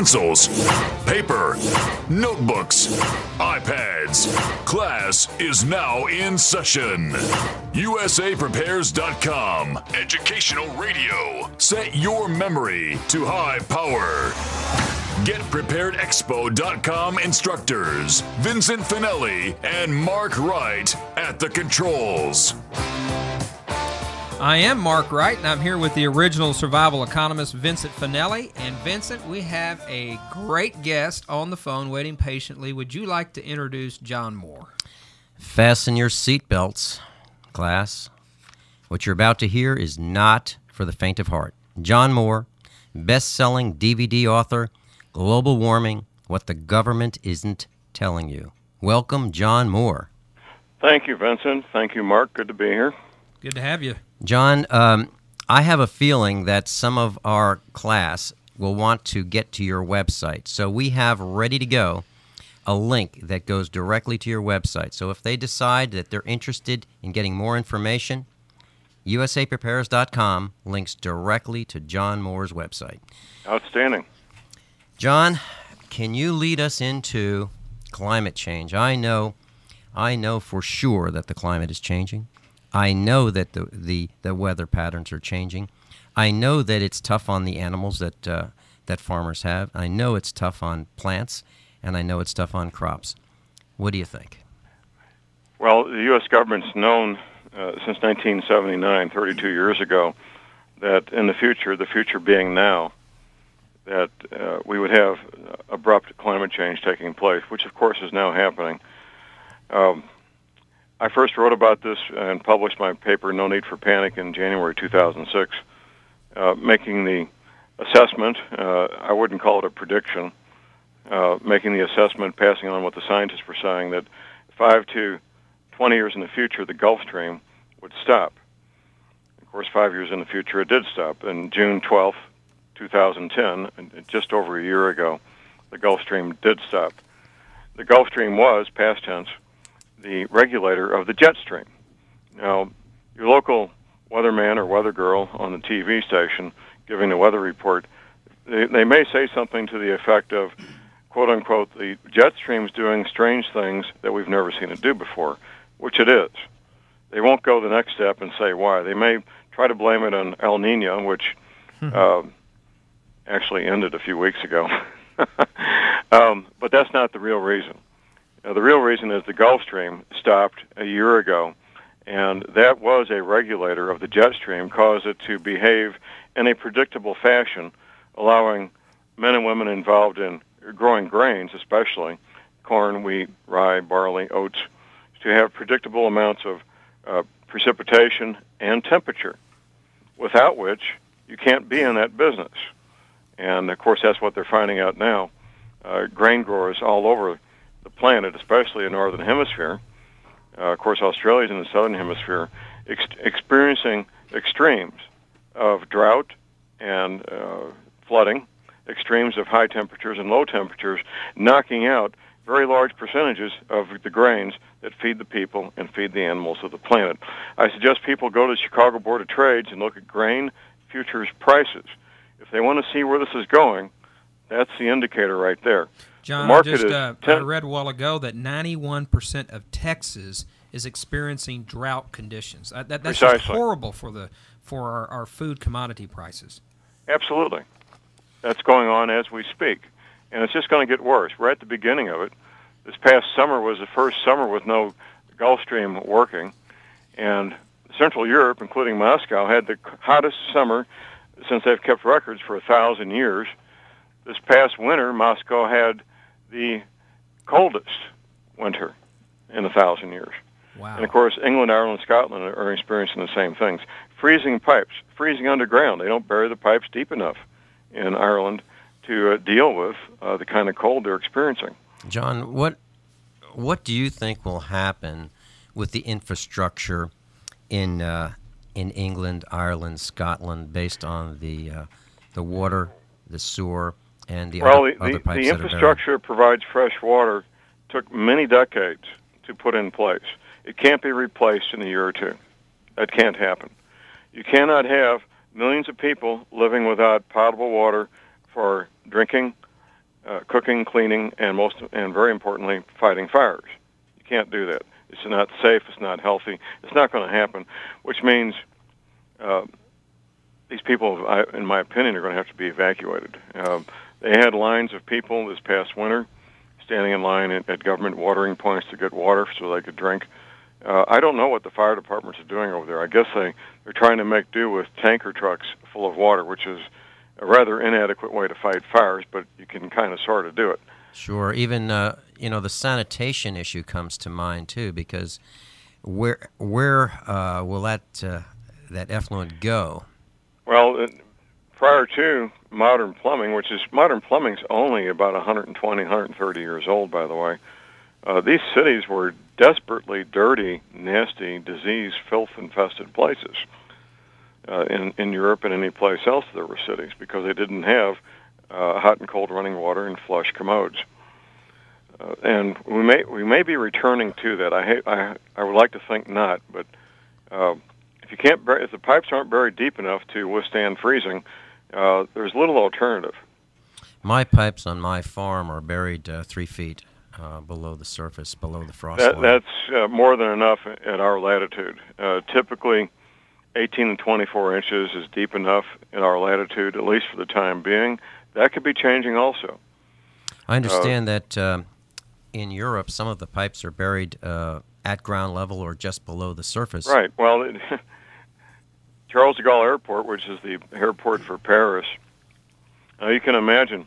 pencils, paper, notebooks, iPads. Class is now in session. USAPrepares.com. Educational radio. Set your memory to high power. GetPreparedExpo.com instructors Vincent Finelli and Mark Wright at the controls. I am Mark Wright, and I'm here with the original survival economist, Vincent Finelli. And Vincent, we have a great guest on the phone waiting patiently. Would you like to introduce John Moore? Fasten your seatbelts, class. What you're about to hear is not for the faint of heart. John Moore, best-selling DVD author, Global Warming, What the Government Isn't Telling You. Welcome, John Moore. Thank you, Vincent. Thank you, Mark. Good to be here. Good to have you. John, I have a feeling that some of our class will want to get to your website. So we have ready to go a link that goes directly to your website. So if they decide that they're interested in getting more information, USAPrepares.com links directly to John Moore's website. Outstanding. John, can you lead us into climate change? I know for sure that the climate is changing. I know that the weather patterns are changing. I know that it's tough on the animals that farmers have. I know it's tough on plants, and I know it's tough on crops. What do you think? Well, the U.S. government's known since 1979, 32 years ago, that in the future being now, that we would have abrupt climate change taking place, which of course is now happening. I first wrote about this and published my paper, No Need for Panic, in January 2006, making the assessment, I wouldn't call it a prediction, making the assessment, passing on what the scientists were saying, that 5 to 20 years in the future, the Gulf Stream would stop. Of course, 5 years in the future, it did stop. On June 12th, 2010, just over a year ago, the Gulf Stream did stop. The Gulf Stream was, past tense, the regulator of the jet stream. Now, your local weatherman or weather girl on the TV station giving the weather report, they may say something to the effect of, quote unquote, the jet stream's doing strange things that we've never seen it do before, which it is. They won't go the next step and say why. They may try to blame it on El Nino, which actually ended a few weeks ago. But that's not the real reason. The real reason is the Gulf Stream stopped a year ago, and that was a regulator of the jet stream, caused it to behave in a predictable fashion, allowing men and women involved in growing grains, especially corn, wheat, rye, barley, oats, to have predictable amounts of precipitation and temperature, without which you can't be in that business. And, of course, that's what they're finding out now. Grain growers all over the planet, especially in the northern hemisphere, of course, Australia's in the southern hemisphere, experiencing extremes of drought and flooding, extremes of high temperatures and low temperatures, knocking out very large percentages of the grains that feed the people and feed the animals of the planet. I suggest people go to the Chicago Board of Trades and look at grain futures prices. If they want to see where this is going, that's the indicator right there. John, I read a while ago that 91% of Texas is experiencing drought conditions. That's just horrible for our food commodity prices. Absolutely. That's going on as we speak. And it's just going to get worse. We're at the beginning of it. This past summer was the first summer with no Gulf Stream working. And Central Europe, including Moscow, had the hottest summer since they've kept records for 1,000 years. This past winter, Moscow had the coldest winter in 1,000 years. Wow. And, of course, England, Ireland, and Scotland are experiencing the same things. Freezing pipes, freezing underground. They don't bury the pipes deep enough in Ireland to deal with the kind of cold they're experiencing. John, what do you think will happen with the infrastructure in England, Ireland, Scotland, based on the water, the sewer, and the other pipes? The infrastructure provides fresh water. Took many decades to put in place. It can't be replaced in a year or two. That can't happen. You cannot have millions of people living without potable water for drinking, cooking, cleaning, and very importantly, fighting fires. You can't do that. It's not safe. It's not healthy. It's not going to happen, which means these people, in my opinion, are going to have to be evacuated. They had lines of people this past winter standing in line at government watering points to get water so they could drink. I don't know what the fire departments are doing over there. I guess they're trying to make do with tanker trucks full of water, which is a rather inadequate way to fight fires, but you can kind of sort of do it. Sure. Even the sanitation issue comes to mind too, because where will that effluent go? Well, prior to modern plumbing, modern plumbing's only about 120, 130 years old, by the way. These cities were desperately dirty, nasty, disease, filth-infested places in Europe and any place else there were cities, because they didn't have hot and cold running water and flush commodes. And we may be returning to that. I would like to think not, but if the pipes aren't buried deep enough to withstand freezing, there's little alternative. My pipes on my farm are buried 3 feet below the surface, below the frost line. That's more than enough at our latitude. Typically, 18 and 24 inches is deep enough in our latitude, at least for the time being. That could be changing also. I understand that in Europe, some of the pipes are buried at ground level or just below the surface. Right. Well, Charles de Gaulle Airport, which is the airport for Paris, you can imagine,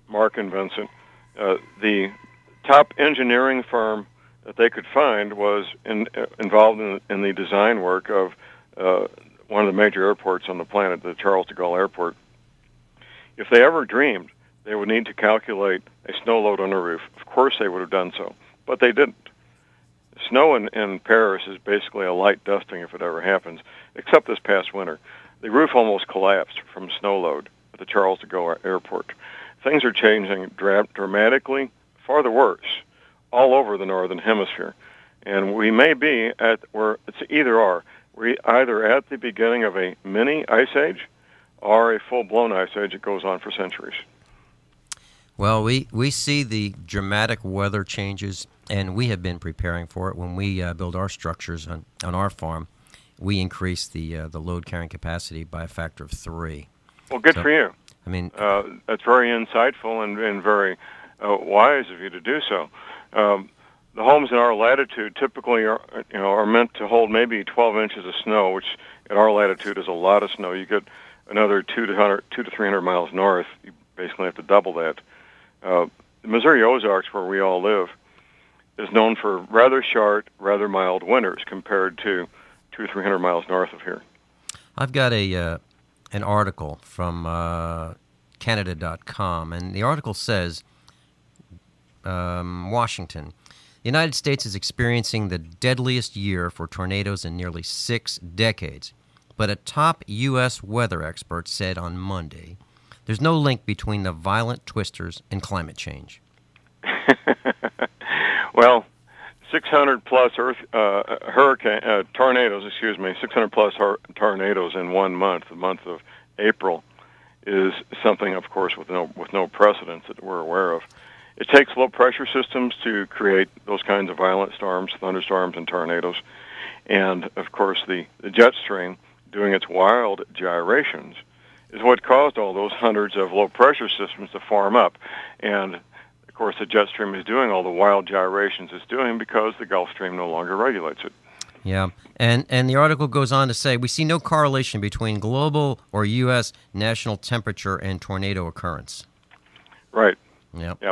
Mark and Vincent, the top engineering firm that they could find was involved in the design work of one of the major airports on the planet, the Charles de Gaulle Airport. If they ever dreamed they would need to calculate a snow load on a roof, of course they would have done so, but they didn't. Snow in Paris is basically a light dusting if it ever happens, except this past winter. The roof almost collapsed from snow load at the Charles de Gaulle Airport. Things are changing dramatically for the worse all over the Northern Hemisphere. And we may be it's either or. We're either at the beginning of a mini ice age or a full-blown ice age that goes on for centuries. Well, we see the dramatic weather changes, and we have been preparing for it. When we build our structures on our farm, we increase the load carrying capacity by a factor of 3. Well, good for you. I mean, that's very insightful and very wise of you to do so. The homes in our latitude typically are meant to hold maybe 12 inches of snow, which at our latitude is a lot of snow. You get another 200 to 300 miles north, you basically have to double that. The Missouri Ozarks, where we all live, is known for rather short, rather mild winters compared to 200 or 300 miles north of here. I've got an article from Canada.com, and the article says, Washington, the United States is experiencing the deadliest year for tornadoes in nearly 6 decades. But a top U.S. weather expert said on Monday, there's no link between the violent twisters and climate change. Well, 600-plus tornadoes, 600-plus tornadoes in 1 month, the month of April, is something, of course, with no precedence that we're aware of. It takes low-pressure systems to create those kinds of violent storms, thunderstorms, and tornadoes. And, of course, the jet stream doing its wild gyrations is what caused all those hundreds of low-pressure systems to form up. And, of course, the jet stream is doing all the wild gyrations it's doing because the Gulf Stream no longer regulates it. Yeah, and the article goes on to say, we see no correlation between global or U.S. national temperature and tornado occurrence. Right. Yep.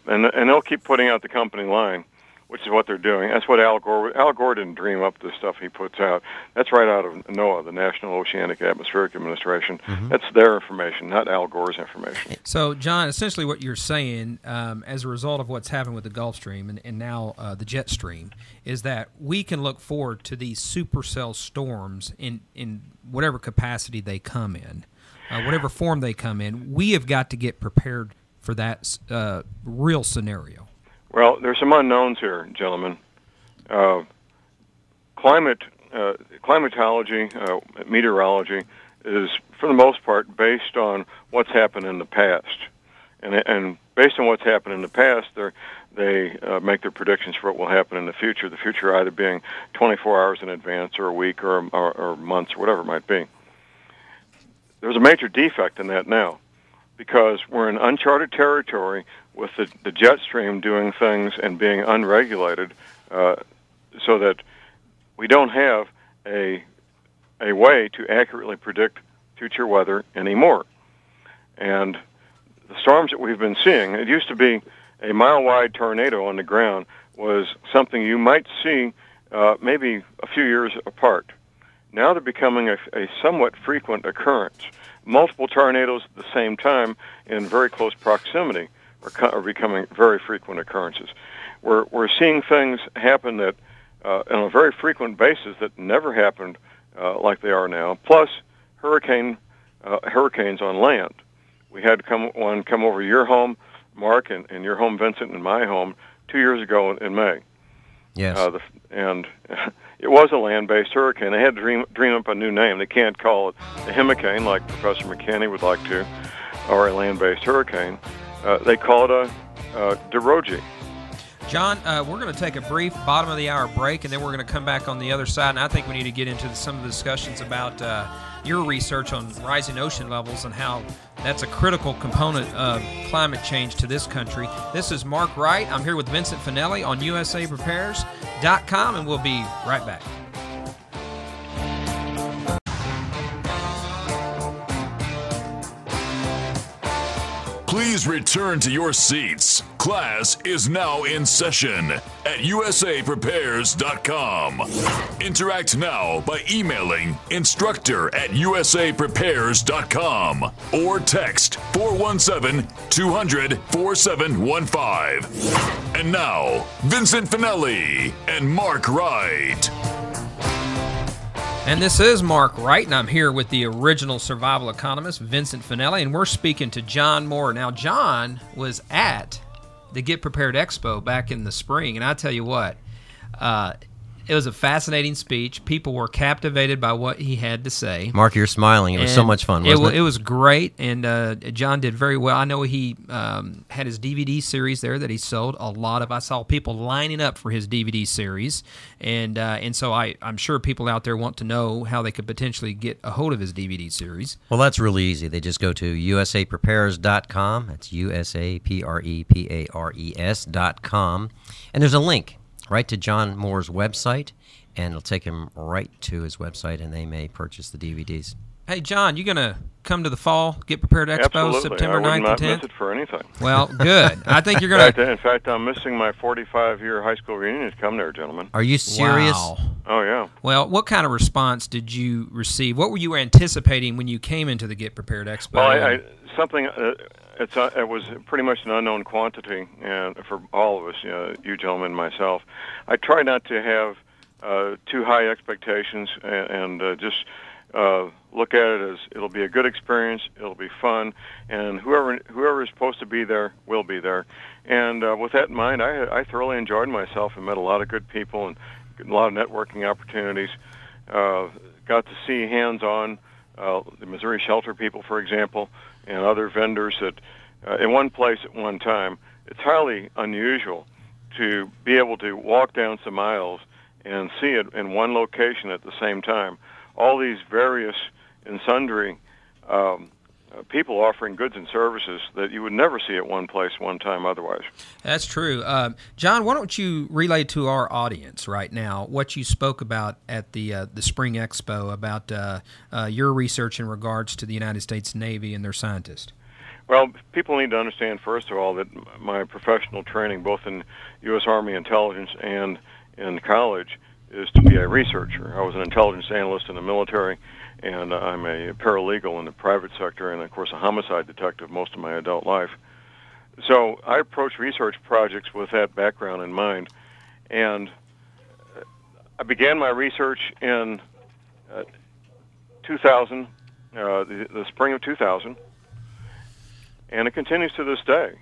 And they'll keep putting out the company line, which is what they're doing. That's what Al Gore didn't dream up the stuff he puts out. That's right out of NOAA, the National Oceanic Atmospheric Administration. Mm-hmm. That's their information, not Al Gore's information. So, John, essentially what you're saying, as a result of what's happened with the Gulf Stream and now the jet stream, is that we can look forward to these supercell storms in whatever capacity they come in, whatever form they come in. We have got to get prepared for that real scenario. Well, there's some unknowns here, gentlemen. Climatology, meteorology, is for the most part based on what's happened in the past. And based on what's happened in the past, they make their predictions for what will happen in the future. The future either being 24 hours in advance, or a week, or months, or whatever it might be. There's a major defect in that now, because we're in uncharted territory with the jet stream doing things and being unregulated, so that we don't have a way to accurately predict future weather anymore. And the storms that we've been seeing, it used to be a mile-wide tornado on the ground was something you might see maybe a few years apart. Now they're becoming a somewhat frequent occurrence. Multiple tornadoes at the same time in very close proximity are becoming very frequent occurrences. We're seeing things happen that on a very frequent basis that never happened like they are now. Plus, hurricanes on land. We had one come over your home, Mark, and your home, Vincent, and my home 2 years ago in May. Yes. And it was a land-based hurricane. They had to dream up a new name. They can't call it a himicane like Professor McKinney would like to, or a land-based hurricane. They call it a deroji. John, we're going to take a brief bottom-of-the-hour break, and then we're going to come back on the other side, and I think we need to get into some of the discussions about your research on rising ocean levels and how that's a critical component of climate change to this country. This is Mark Wright. I'm here with Vincent Finelli on USAPrepares.com, and we'll be right back. Please return to your seats. Class is now in session at USAPrepares.com. Interact now by emailing instructor@USAPrepares.com or text 417-200-4715. And now, Vincent Finelli and Mark Wright. And this is Mark Wright, and I'm here with the original survival economist, Vincent Finelli, and we're speaking to John Moore. Now, John was at the Get Prepared Expo back in the spring, and I tell you what, it was a fascinating speech. People were captivated by what he had to say. Mark, you're smiling. It was so much fun, wasn't it? It was great, and John did very well. I know he had his DVD series there that he sold a lot of. I saw people lining up for his DVD series, and so I'm sure people out there want to know how they could potentially get a hold of his DVD series. Well, that's really easy. They just go to USAPrepares.com. That's USAPREPARES.com, and there's a link right to John Moore's website, and it'll take him right to his website, and they may purchase the DVDs. Hey, John, you going to come to the Fall Get Prepared Expo Absolutely. September 9th and 10th? I would not miss it for anything. Well, good. I think you're going to... In fact, I'm missing my 45-year high school reunion to come there, gentlemen. Are you serious? Wow. Oh, yeah. Well, what kind of response did you receive? What were you anticipating when you came into the Get Prepared Expo? Well, it was pretty much an unknown quantity, and for all of us, you gentlemen and myself. I try not to have too high expectations, and just look at it as it'll be a good experience, it'll be fun, and whoever is supposed to be there will be there. And with that in mind, I thoroughly enjoyed myself and met a lot of good people and a lot of networking opportunities. Got to see hands-on the Missouri Shelter people, for example, and other vendors that in one place at one time. It's highly unusual to be able to walk down some aisles and see it in one location at the same time. All these various and sundry people offering goods and services that you would never see at one place one time otherwise. That's true. John, why don't you relay to our audience right now what you spoke about at the Spring Expo about your research in regards to the United States Navy and their scientists? Well, people need to understand, first of all, that my professional training, both in U.S. Army intelligence and in college, is to be a researcher. I was an intelligence analyst in the military, and I'm a paralegal in the private sector, and, of course, a homicide detective most of my adult life. So I approach research projects with that background in mind, and I began my research in 2000, the spring of 2000, and it continues to this day.